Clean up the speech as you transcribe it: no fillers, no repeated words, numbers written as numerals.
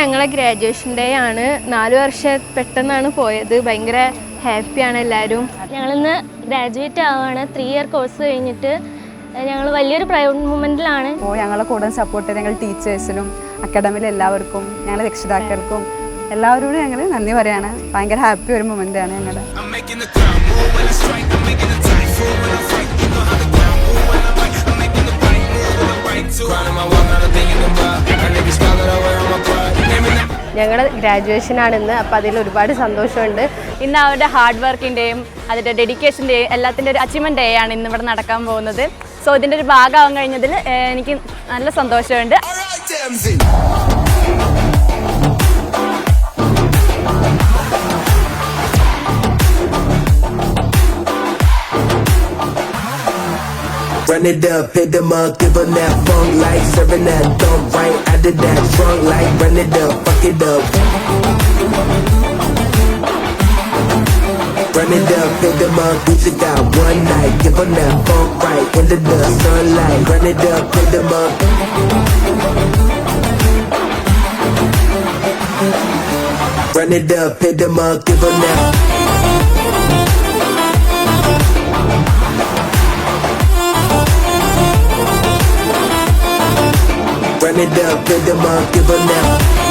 ഞങ്ങളെ graduation day ആണ്. 4 വർഷം പെട്ടെന്നാണ് പോയത്. ഭയങ്കര ഹാപ്പിയാണ് എല്ലാവരും. ഞങ്ങളിന്ന് ഗ്രാജുവേറ്റ് ആവുകയാണ്. 3 ഇയർ കോഴ്സ് കഴിഞ്ഞിട്ട് ഞങ്ങൾ വലിയൊരു പ്രൗഡ് മൂമെൻറ്റിലാണ്. അപ്പോൾ ഞങ്ങളെ കൂടുതൽ സപ്പോർട്ട് ഞങ്ങൾ ടീച്ചേഴ്സിനും അക്കാഡമിയിലെ എല്ലാവർക്കും ഞങ്ങളുടെ രക്ഷിതാക്കൾക്കും എല്ലാവരോടും ഞങ്ങൾ നന്ദി പറയാണ്. ഭയങ്കര ഹാപ്പി ഒരു മൊമെൻ്റാണ് ഞങ്ങളുടെ. ഞങ്ങളുടെ ഗ്രാജുവേഷനാണിന്ന്. അപ്പോൾ അതിൽ ഒരുപാട് സന്തോഷമുണ്ട്. ഇന്ന് അവരുടെ ഹാർഡ് വർക്കിൻ്റെയും അതിൻ്റെ ഡെഡിക്കേഷൻ്റെയും എല്ലാത്തിൻ്റെ ഒരു അച്ചീവ്മെൻ്റ് ഡേ ആണ് ഇന്ന് ഇവിടെ നടക്കാൻ പോകുന്നത്. സോ ഇതിൻ്റെ ഒരു ഭാഗമാകാൻ കഴിഞ്ഞതിൽ എനിക്ക് നല്ല സന്തോഷമുണ്ട്. Run it up, hit them up, give them that funk like serving that dump right out of that trunk like run it up, fuck it up. Run it up, hit them up, music got one night, give them that funk right into the sunlight. Run it up, hit them up. Run it up, hit them up, give them that. Run it up, hit them up, give them that.